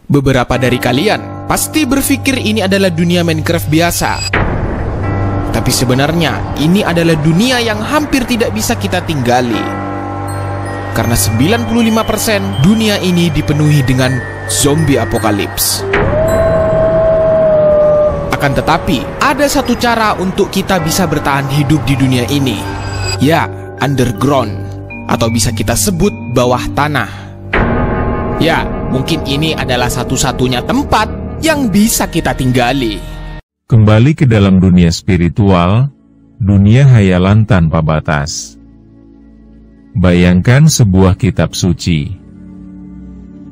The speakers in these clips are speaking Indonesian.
Beberapa dari kalian pasti berpikir ini adalah dunia Minecraft biasa. Tapi sebenarnya ini adalah dunia yang hampir tidak bisa kita tinggali. Karena 95% dunia ini dipenuhi dengan zombie apokalips. Akan tetapi, ada satu cara untuk kita bisa bertahan hidup di dunia ini. Ya, underground, atau bisa kita sebut bawah tanah. Ya, mungkin ini adalah satu-satunya tempat yang bisa kita tinggali. Kembali ke dalam dunia spiritual, dunia hayalan tanpa batas. Bayangkan sebuah kitab suci,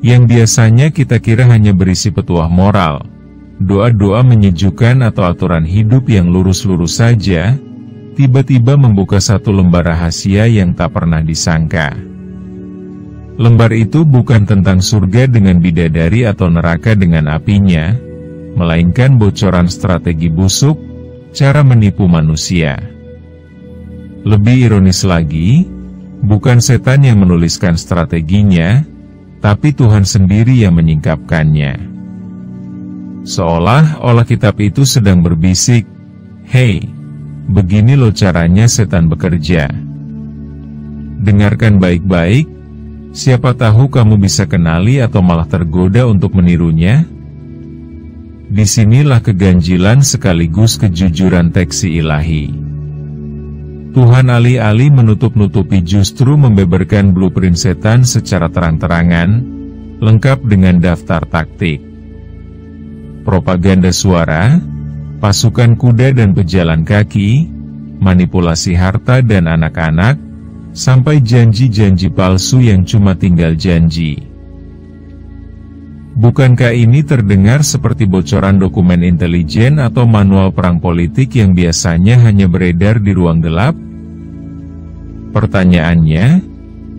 yang biasanya kita kira hanya berisi petuah moral, doa-doa menyejukkan atau aturan hidup yang lurus-lurus saja, tiba-tiba membuka satu lembar rahasia yang tak pernah disangka. Lembar itu bukan tentang surga dengan bidadari atau neraka dengan apinya, melainkan bocoran strategi busuk, cara menipu manusia. Lebih ironis lagi, bukan setan yang menuliskan strateginya, tapi Tuhan sendiri yang menyingkapkannya. Seolah-olah kitab itu sedang berbisik, "Hei, begini loh caranya setan bekerja. Dengarkan baik-baik, siapa tahu kamu bisa kenali atau malah tergoda untuk menirunya." Disinilah keganjilan sekaligus kejujuran teks ilahi. Tuhan alih-alih menutup-nutupi justru membeberkan blueprint setan secara terang-terangan, lengkap dengan daftar taktik, propaganda suara, pasukan kuda dan pejalan kaki, manipulasi harta dan anak-anak, sampai janji-janji palsu yang cuma tinggal janji. Bukankah ini terdengar seperti bocoran dokumen intelijen atau manual perang politik yang biasanya hanya beredar di ruang gelap? Pertanyaannya,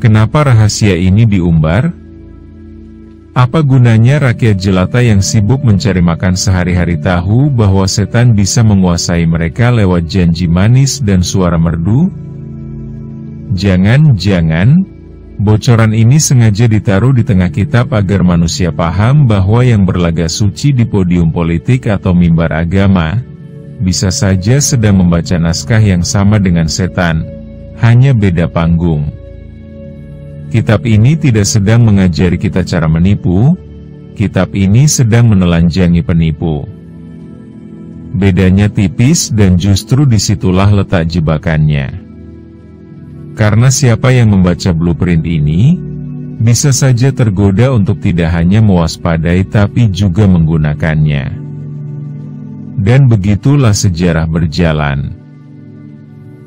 kenapa rahasia ini diumbar? Apa gunanya rakyat jelata yang sibuk mencari makan sehari-hari tahu bahwa setan bisa menguasai mereka lewat janji manis dan suara merdu? Jangan-jangan bocoran ini sengaja ditaruh di tengah kitab agar manusia paham bahwa yang berlaga suci di podium politik atau mimbar agama bisa saja sedang membaca naskah yang sama dengan setan, hanya beda panggung. Kitab ini tidak sedang mengajari kita cara menipu, kitab ini sedang menelanjangi penipu. Bedanya tipis dan justru disitulah letak jebakannya. Karena siapa yang membaca blueprint ini, bisa saja tergoda untuk tidak hanya mewaspadai tapi juga menggunakannya. Dan begitulah sejarah berjalan.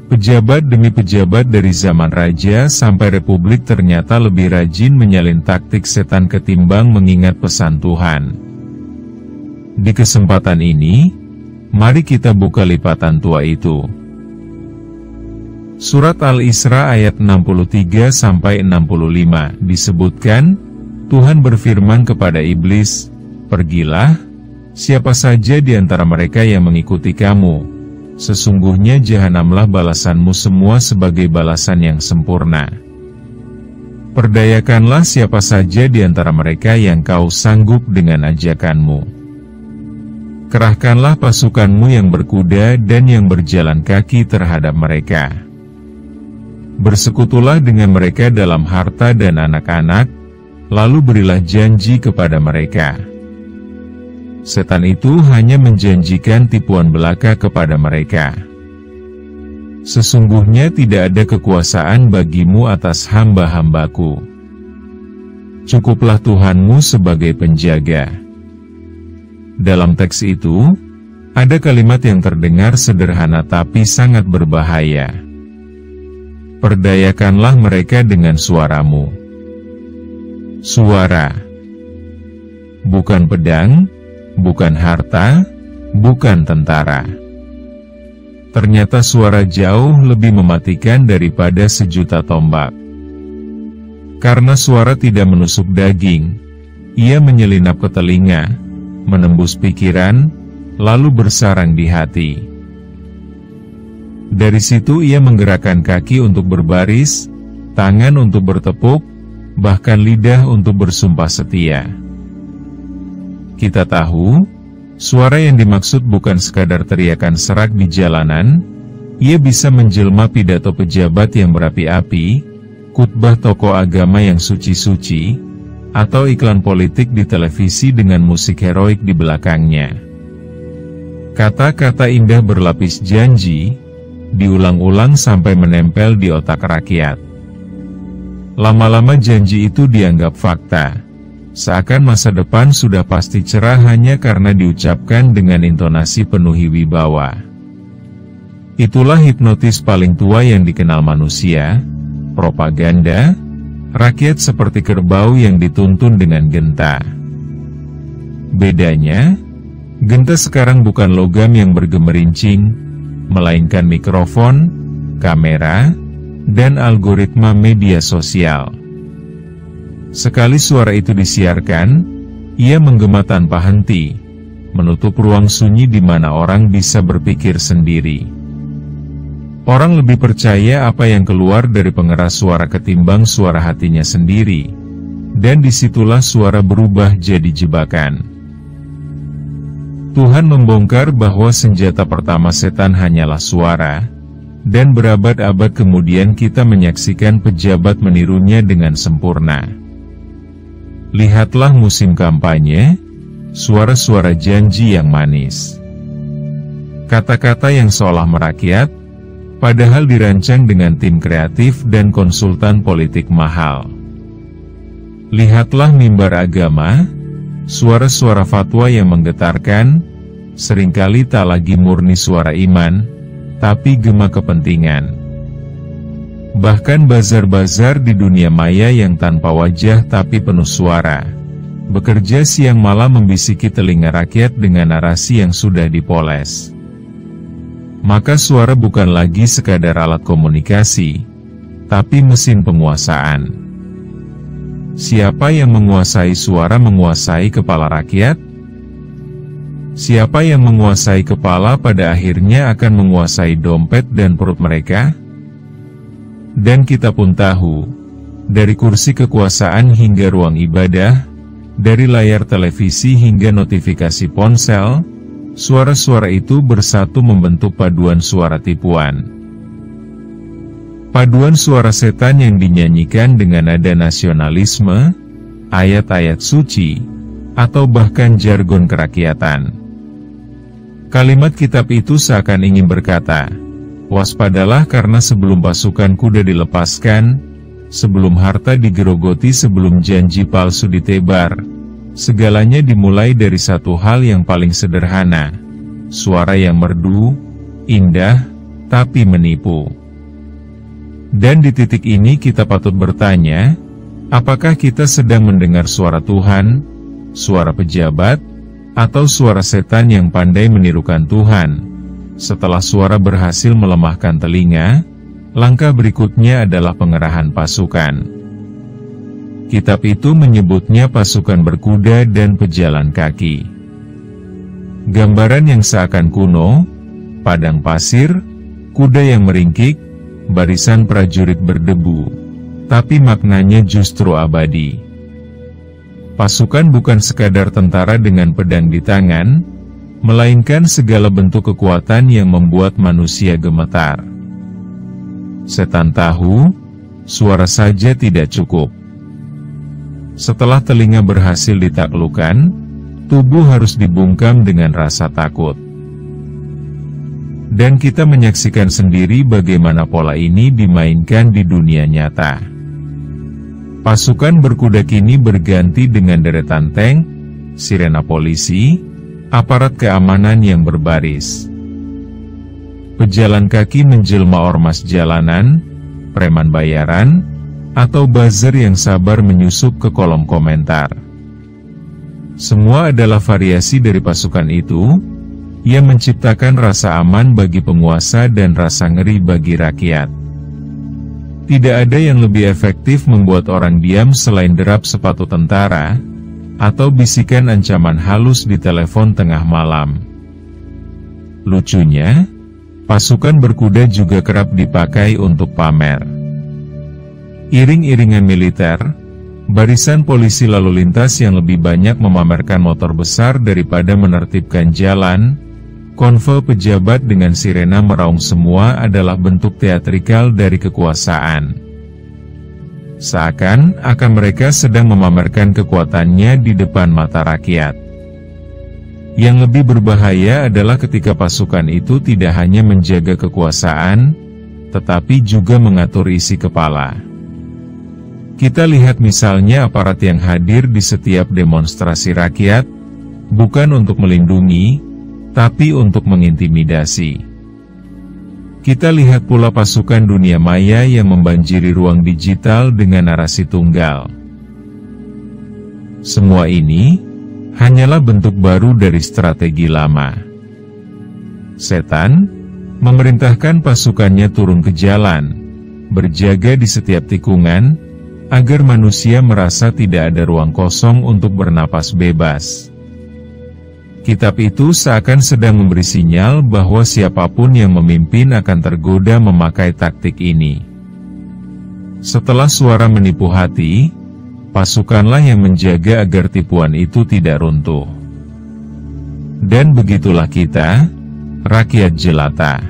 Pejabat demi pejabat dari zaman raja sampai republik ternyata lebih rajin menyalin taktik setan ketimbang mengingat pesan Tuhan. Di kesempatan ini, mari kita buka lipatan tua itu. Surat Al-Isra ayat 63-65 disebutkan, Tuhan berfirman kepada iblis, "Pergilah, siapa saja di antara mereka yang mengikuti kamu, sesungguhnya jahanamlah balasanmu semua sebagai balasan yang sempurna. Perdayakanlah siapa saja di antara mereka yang kau sanggup dengan ajakanmu. Kerahkanlah pasukanmu yang berkuda dan yang berjalan kaki terhadap mereka. Bersekutulah dengan mereka dalam harta dan anak-anak, lalu berilah janji kepada mereka." Setan itu hanya menjanjikan tipuan belaka kepada mereka. "Sesungguhnya tidak ada kekuasaan bagimu atas hamba-hambaku. Cukuplah Tuhanmu sebagai penjaga." Dalam teks itu, ada kalimat yang terdengar sederhana tapi sangat berbahaya. "Perdayakanlah mereka dengan suaramu." Suara. Bukan pedang, bukan harta, bukan tentara. Ternyata suara jauh lebih mematikan daripada sejuta tombak. Karena suara tidak menusuk daging, ia menyelinap ke telinga, menembus pikiran, lalu bersarang di hati. Dari situ ia menggerakkan kaki untuk berbaris, tangan untuk bertepuk, bahkan lidah untuk bersumpah setia. Kita tahu, suara yang dimaksud bukan sekadar teriakan serak di jalanan, ia bisa menjelma pidato pejabat yang berapi-api, khutbah tokoh agama yang suci-suci, atau iklan politik di televisi dengan musik heroik di belakangnya. Kata-kata indah berlapis janji, diulang-ulang sampai menempel di otak rakyat. Lama-lama janji itu dianggap fakta, seakan masa depan sudah pasti cerah hanya karena diucapkan dengan intonasi penuh wibawa. Itulah hipnotis paling tua yang dikenal manusia, propaganda, rakyat seperti kerbau yang dituntun dengan genta. Bedanya, genta sekarang bukan logam yang bergemerincing, melainkan mikrofon, kamera, dan algoritma media sosial. Sekali suara itu disiarkan, ia menggema tanpa henti, menutup ruang sunyi di mana orang bisa berpikir sendiri. Orang lebih percaya apa yang keluar dari pengeras suara ketimbang suara hatinya sendiri, dan disitulah suara berubah jadi jebakan. Tuhan membongkar bahwa senjata pertama setan hanyalah suara, dan berabad-abad kemudian kita menyaksikan pejabat menirunya dengan sempurna. Lihatlah musim kampanye, suara-suara janji yang manis. Kata-kata yang seolah merakyat, padahal dirancang dengan tim kreatif dan konsultan politik mahal. Lihatlah mimbar agama, suara-suara fatwa yang menggetarkan, seringkali tak lagi murni suara iman, tapi gema kepentingan. Bahkan bazar-bazar di dunia maya yang tanpa wajah tapi penuh suara, bekerja siang malam membisiki telinga rakyat dengan narasi yang sudah dipoles. Maka suara bukan lagi sekadar alat komunikasi, tapi mesin penguasaan. Siapa yang menguasai suara menguasai kepala rakyat? Siapa yang menguasai kepala pada akhirnya akan menguasai dompet dan perut mereka? Dan kita pun tahu, dari kursi kekuasaan hingga ruang ibadah, dari layar televisi hingga notifikasi ponsel, suara-suara itu bersatu membentuk paduan suara tipuan. Paduan suara setan yang dinyanyikan dengan nada nasionalisme, ayat-ayat suci, atau bahkan jargon kerakyatan. Kalimat kitab itu seakan ingin berkata, waspadalah karena sebelum pasukan kuda dilepaskan, sebelum harta digerogoti, sebelum janji palsu ditebar, segalanya dimulai dari satu hal yang paling sederhana, suara yang merdu, indah, tapi menipu. Dan di titik ini kita patut bertanya, apakah kita sedang mendengar suara Tuhan, suara pejabat, atau suara setan yang pandai menirukan Tuhan? Setelah suara berhasil melemahkan telinga, langkah berikutnya adalah pengerahan pasukan. Kitab itu menyebutnya pasukan berkuda dan pejalan kaki. Gambaran yang seakan kuno, padang pasir, kuda yang meringkik, barisan prajurit berdebu, tapi maknanya justru abadi. Pasukan bukan sekadar tentara dengan pedang di tangan, melainkan segala bentuk kekuatan yang membuat manusia gemetar. Setan tahu, suara saja tidak cukup. Setelah telinga berhasil ditaklukkan, tubuh harus dibungkam dengan rasa takut. Dan kita menyaksikan sendiri bagaimana pola ini dimainkan di dunia nyata. Pasukan berkuda kini berganti dengan deretan tank, sirena polisi, aparat keamanan yang berbaris. Pejalan kaki menjelma ormas jalanan, preman bayaran, atau buzzer yang sabar menyusup ke kolom komentar. Semua adalah variasi dari pasukan itu, yang menciptakan rasa aman bagi penguasa dan rasa ngeri bagi rakyat. Tidak ada yang lebih efektif membuat orang diam selain derap sepatu tentara, atau bisikan ancaman halus di telepon tengah malam. Lucunya, pasukan berkuda juga kerap dipakai untuk pamer. Iring-iringan militer, Barisan polisi lalu lintas yang lebih banyak memamerkan motor besar daripada menertibkan jalan, konvoi pejabat dengan sirena meraung semua adalah bentuk teatrikal dari kekuasaan. Seakan-akan mereka sedang memamerkan kekuatannya di depan mata rakyat. Yang lebih berbahaya adalah ketika pasukan itu tidak hanya menjaga kekuasaan, tetapi juga mengatur isi kepala. Kita lihat misalnya aparat yang hadir di setiap demonstrasi rakyat, bukan untuk melindungi, tapi untuk mengintimidasi. Kita lihat pula pasukan dunia maya yang membanjiri ruang digital dengan narasi tunggal. Semua ini hanyalah bentuk baru dari strategi lama. Setan memerintahkan pasukannya turun ke jalan, berjaga di setiap tikungan, agar manusia merasa tidak ada ruang kosong untuk bernapas bebas. Kitab itu seakan sedang memberi sinyal bahwa siapapun yang memimpin akan tergoda memakai taktik ini. Setelah suara menipu hati, pasukanlah yang menjaga agar tipuan itu tidak runtuh. Dan begitulah kita, rakyat jelata.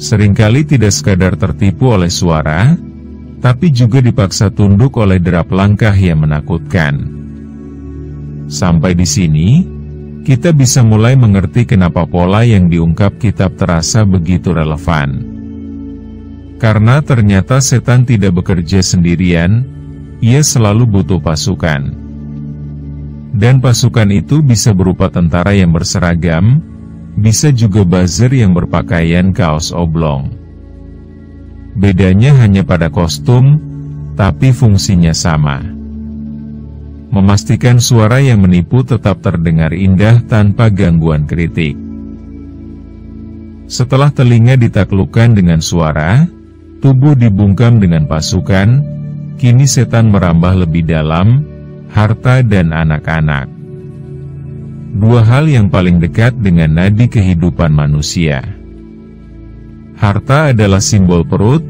Seringkali tidak sekadar tertipu oleh suara, tapi juga dipaksa tunduk oleh derap langkah yang menakutkan. Sampai di sini, kita bisa mulai mengerti kenapa pola yang diungkap kitab terasa begitu relevan. Karena ternyata setan tidak bekerja sendirian, ia selalu butuh pasukan. Dan pasukan itu bisa berupa tentara yang berseragam, bisa juga buzzer yang berpakaian kaos oblong. Bedanya hanya pada kostum, tapi fungsinya sama. Memastikan suara yang menipu tetap terdengar indah tanpa gangguan kritik. Setelah telinga ditaklukkan dengan suara, tubuh dibungkam dengan pasukan, kini setan merambah lebih dalam, harta dan anak-anak. Dua hal yang paling dekat dengan nadi kehidupan manusia. Harta adalah simbol perut,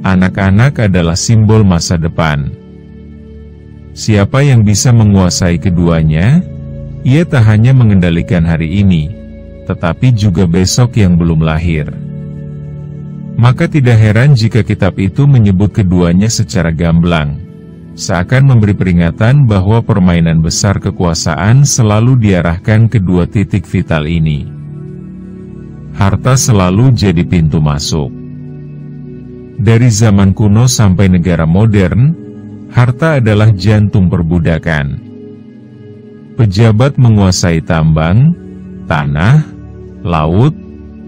anak-anak adalah simbol masa depan. Siapa yang bisa menguasai keduanya, ia tak hanya mengendalikan hari ini, tetapi juga besok yang belum lahir. Maka tidak heran jika kitab itu menyebut keduanya secara gamblang, seakan memberi peringatan bahwa permainan besar kekuasaan selalu diarahkan ke dua titik vital ini. Harta selalu jadi pintu masuk. Dari zaman kuno sampai negara modern, harta adalah jantung perbudakan. Pejabat menguasai tambang, tanah, laut,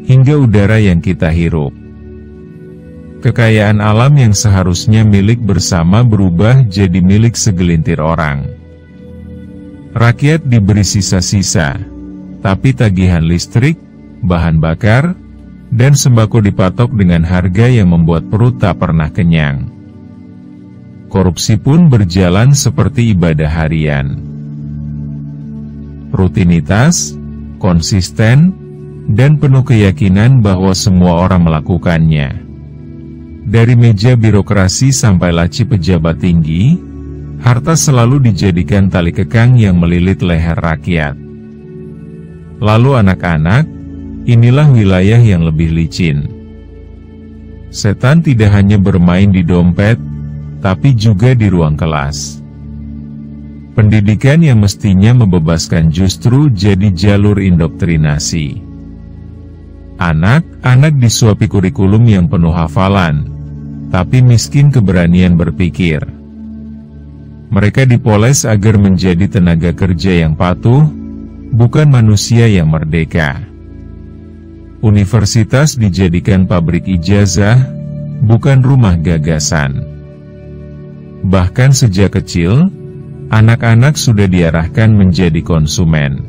hingga udara yang kita hirup. Kekayaan alam yang seharusnya milik bersama berubah jadi milik segelintir orang. Rakyat diberi sisa-sisa, tapi tagihan listrik, bahan bakar, dan sembako dipatok dengan harga yang membuat perut tak pernah kenyang. Korupsi pun berjalan seperti ibadah harian. Rutinitas, konsisten, dan penuh keyakinan bahwa semua orang melakukannya. Dari meja birokrasi sampai laci pejabat tinggi, harta selalu dijadikan tali kekang yang melilit leher rakyat. Lalu anak-anak, inilah wilayah yang lebih licin. Setan tidak hanya bermain di dompet, tapi juga di ruang kelas. Pendidikan yang mestinya membebaskan justru jadi jalur indoktrinasi. Anak-anak disuapi kurikulum yang penuh hafalan, tapi miskin keberanian berpikir. Mereka dipoles agar menjadi tenaga kerja yang patuh, bukan manusia yang merdeka. Universitas dijadikan pabrik ijazah, bukan rumah gagasan. Bahkan sejak kecil, anak-anak sudah diarahkan menjadi konsumen.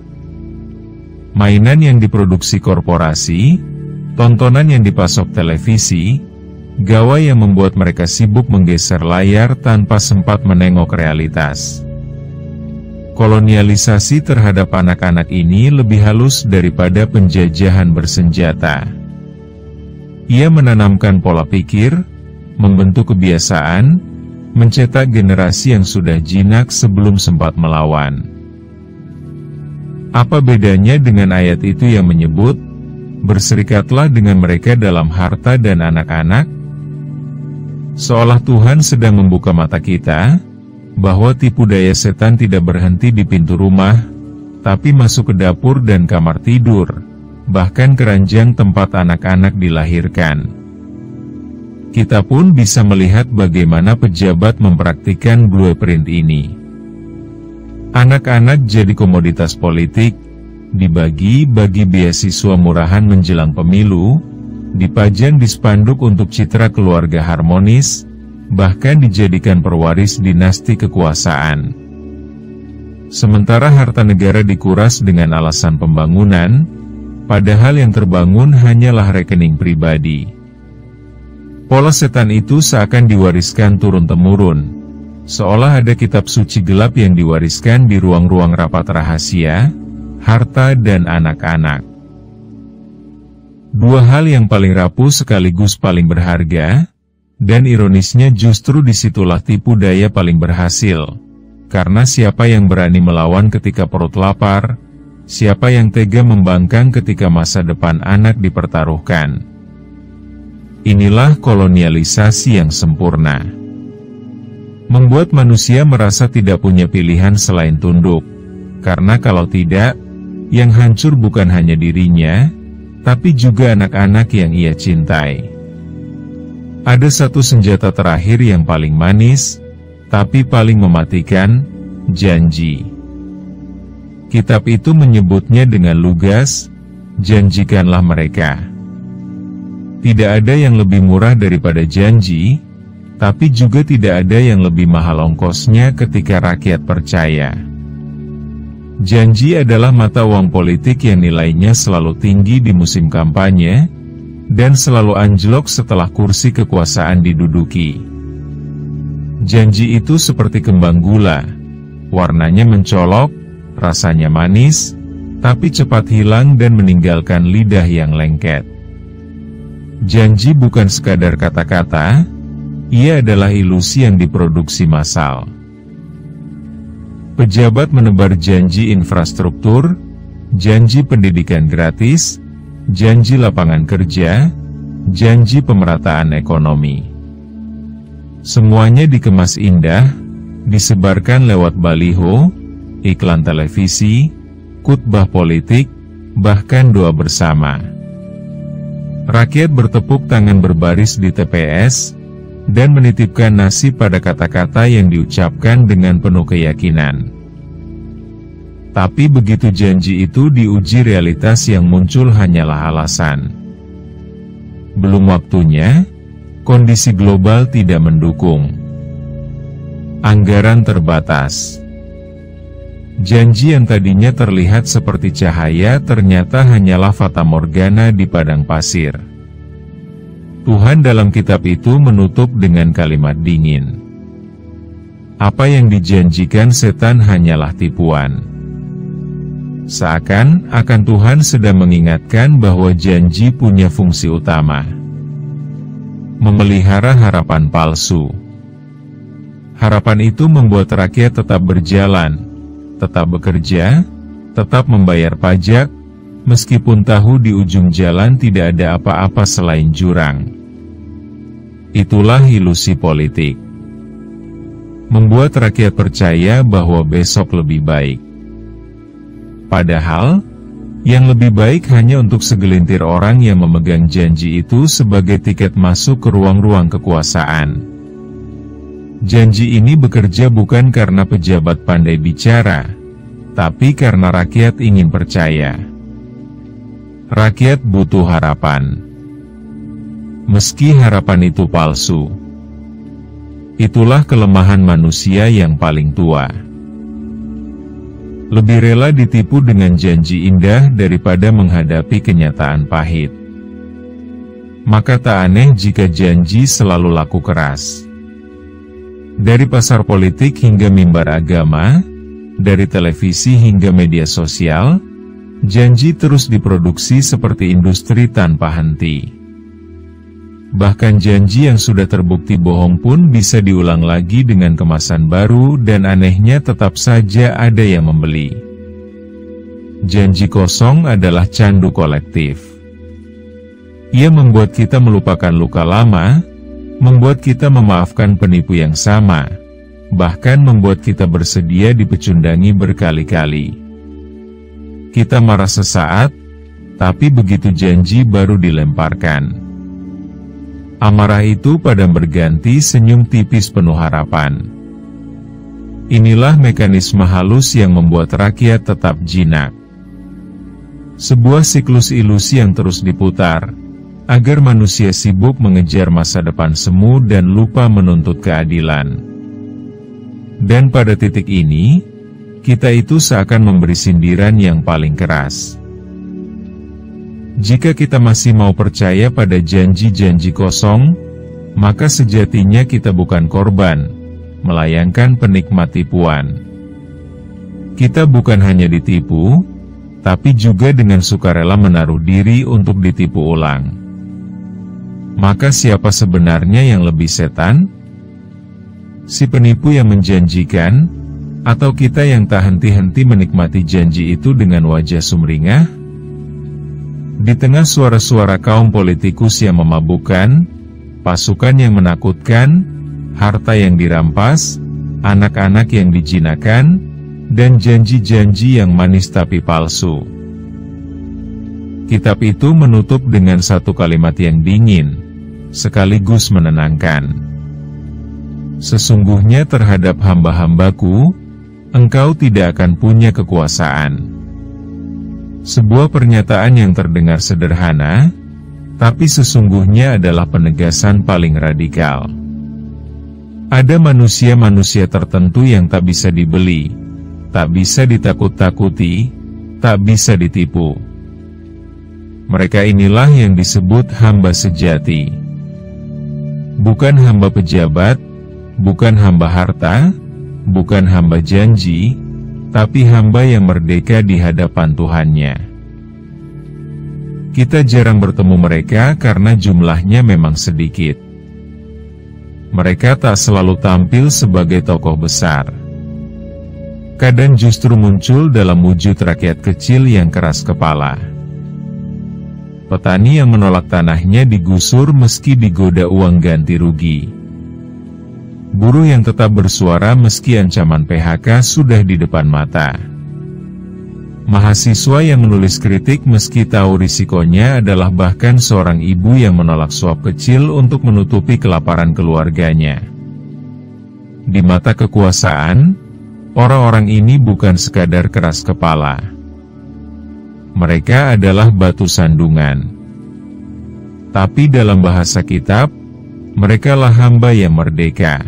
Mainan yang diproduksi korporasi, tontonan yang dipasok televisi, gawai yang membuat mereka sibuk menggeser layar tanpa sempat menengok realitas. Kolonialisasi terhadap anak-anak ini lebih halus daripada penjajahan bersenjata. Ia menanamkan pola pikir, membentuk kebiasaan, mencetak generasi yang sudah jinak sebelum sempat melawan. Apa bedanya dengan ayat itu yang menyebut, "Berserikatlah dengan mereka dalam harta dan anak-anak"? Seolah Tuhan sedang membuka mata kita, bahwa tipu daya setan tidak berhenti di pintu rumah, tapi masuk ke dapur dan kamar tidur, bahkan keranjang tempat anak-anak dilahirkan. Kita pun bisa melihat bagaimana pejabat mempraktikkan blueprint ini. Anak-anak jadi komoditas politik, dibagi-bagi beasiswa murahan menjelang pemilu, dipajang di spanduk untuk citra keluarga harmonis, bahkan dijadikan perwaris dinasti kekuasaan. Sementara harta negara dikuras dengan alasan pembangunan, padahal yang terbangun hanyalah rekening pribadi. Pola setan itu seakan diwariskan turun-temurun, seolah ada kitab suci gelap yang diwariskan di ruang-ruang rapat rahasia, harta dan anak-anak. Dua hal yang paling rapuh sekaligus paling berharga, dan ironisnya justru disitulah tipu daya paling berhasil. Karena siapa yang berani melawan ketika perut lapar, siapa yang tega membangkang ketika masa depan anak dipertaruhkan. Inilah kolonialisasi yang sempurna. Membuat manusia merasa tidak punya pilihan selain tunduk, karena kalau tidak, yang hancur bukan hanya dirinya, tapi juga anak-anak yang ia cintai. Ada satu senjata terakhir yang paling manis, tapi paling mematikan, janji. Kitab itu menyebutnya dengan lugas, janjikanlah mereka. Tidak ada yang lebih murah daripada janji, tapi juga tidak ada yang lebih mahal ongkosnya ketika rakyat percaya. Janji adalah mata uang politik yang nilainya selalu tinggi di musim kampanye, dan selalu anjlok setelah kursi kekuasaan diduduki. Janji itu seperti kembang gula, warnanya mencolok, rasanya manis, tapi cepat hilang dan meninggalkan lidah yang lengket. Janji bukan sekadar kata-kata, ia adalah ilusi yang diproduksi massal. Pejabat menebar janji infrastruktur, janji pendidikan gratis, janji lapangan kerja, janji pemerataan ekonomi. Semuanya dikemas indah, disebarkan lewat baliho, iklan televisi, khutbah politik, bahkan doa bersama. Rakyat bertepuk tangan berbaris di TPS, dan menitipkan nasib pada kata-kata yang diucapkan dengan penuh keyakinan. Tapi begitu janji itu diuji realitas yang muncul hanyalah alasan. Belum waktunya, kondisi global tidak mendukung. Anggaran terbatas. Janji yang tadinya terlihat seperti cahaya ternyata hanyalah fatamorgana di padang pasir. Tuhan dalam kitab itu menutup dengan kalimat dingin. Apa yang dijanjikan setan hanyalah tipuan. Seakan-akan Tuhan sedang mengingatkan bahwa janji punya fungsi utama. Memelihara harapan palsu. Harapan itu membuat rakyat tetap berjalan, tetap bekerja, tetap membayar pajak, meskipun tahu di ujung jalan tidak ada apa-apa selain jurang. Itulah ilusi politik. Membuat rakyat percaya bahwa besok lebih baik. Padahal, yang lebih baik hanya untuk segelintir orang yang memegang janji itu sebagai tiket masuk ke ruang-ruang kekuasaan. Janji ini bekerja bukan karena pejabat pandai bicara, tapi karena rakyat ingin percaya. Rakyat butuh harapan. Meski harapan itu palsu. Itulah kelemahan manusia yang paling tua. Lebih rela ditipu dengan janji indah daripada menghadapi kenyataan pahit. Maka tak aneh jika janji selalu laku keras. Dari pasar politik hingga mimbar agama, dari televisi hingga media sosial, janji terus diproduksi seperti industri tanpa henti. Bahkan janji yang sudah terbukti bohong pun bisa diulang lagi dengan kemasan baru dan anehnya tetap saja ada yang membeli. Janji kosong adalah candu kolektif. Ia membuat kita melupakan luka lama, membuat kita memaafkan penipu yang sama, bahkan membuat kita bersedia dipecundangi berkali-kali. Kita marah sesaat, tapi begitu janji baru dilemparkan. Amarah itu padam berganti senyum tipis penuh harapan. Inilah mekanisme halus yang membuat rakyat tetap jinak. Sebuah siklus ilusi yang terus diputar, agar manusia sibuk mengejar masa depan semu dan lupa menuntut keadilan. Dan pada titik ini, kita itu seakan memberi sindiran yang paling keras. Jika kita masih mau percaya pada janji-janji kosong, maka sejatinya kita bukan korban, melainkan penikmat tipuan. Kita bukan hanya ditipu, tapi juga dengan sukarela menaruh diri untuk ditipu ulang. Maka siapa sebenarnya yang lebih setan? Si penipu yang menjanjikan, atau kita yang tak henti-henti menikmati janji itu dengan wajah sumringah? Di tengah suara-suara kaum politikus yang memabukkan, pasukan yang menakutkan, harta yang dirampas, anak-anak yang dijinakan, dan janji-janji yang manis tapi palsu. Kitab itu menutup dengan satu kalimat yang dingin, sekaligus menenangkan. Sesungguhnya terhadap hamba-hambaku, engkau tidak akan punya kekuasaan. Sebuah pernyataan yang terdengar sederhana, tapi sesungguhnya adalah penegasan paling radikal. Ada manusia-manusia tertentu yang tak bisa dibeli, tak bisa ditakut-takuti, tak bisa ditipu. Mereka inilah yang disebut hamba sejati. Bukan hamba pejabat, bukan hamba harta, bukan hamba janji, tapi hamba yang merdeka di hadapan Tuhannya. Kita jarang bertemu mereka karena jumlahnya memang sedikit. Mereka tak selalu tampil sebagai tokoh besar. Kadang justru muncul dalam wujud rakyat kecil yang keras kepala. Petani yang menolak tanahnya digusur meski digoda uang ganti rugi. Buruh yang tetap bersuara meski ancaman PHK sudah di depan mata. Mahasiswa yang menulis kritik meski tahu risikonya adalah bahkan seorang ibu yang menolak suap kecil untuk menutupi kelaparan keluarganya. Di mata kekuasaan, orang-orang ini bukan sekadar keras kepala. Mereka adalah batu sandungan. Tapi dalam bahasa kitab, merekalah hamba yang merdeka.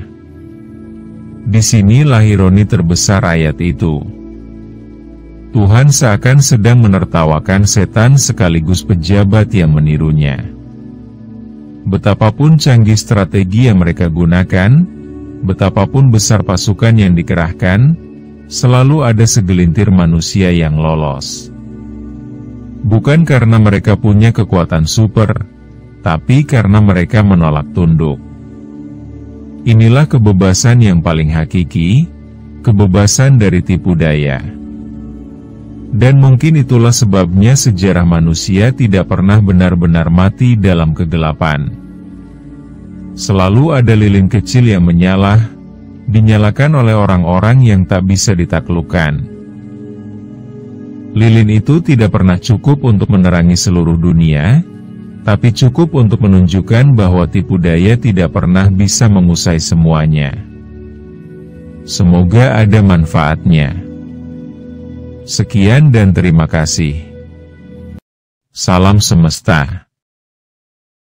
Di sini lahir ironi terbesar ayat itu. Tuhan seakan sedang menertawakan setan sekaligus pejabat yang menirunya. Betapapun canggih strategi yang mereka gunakan, betapapun besar pasukan yang dikerahkan, selalu ada segelintir manusia yang lolos. Bukan karena mereka punya kekuatan super, tapi karena mereka menolak tunduk. Inilah kebebasan yang paling hakiki, kebebasan dari tipu daya. Dan mungkin itulah sebabnya sejarah manusia tidak pernah benar-benar mati dalam kegelapan. Selalu ada lilin kecil yang menyala, dinyalakan oleh orang-orang yang tak bisa ditaklukkan. Lilin itu tidak pernah cukup untuk menerangi seluruh dunia, tapi cukup untuk menunjukkan bahwa tipu daya tidak pernah bisa mengusai semuanya. Semoga ada manfaatnya. Sekian dan terima kasih. Salam semesta.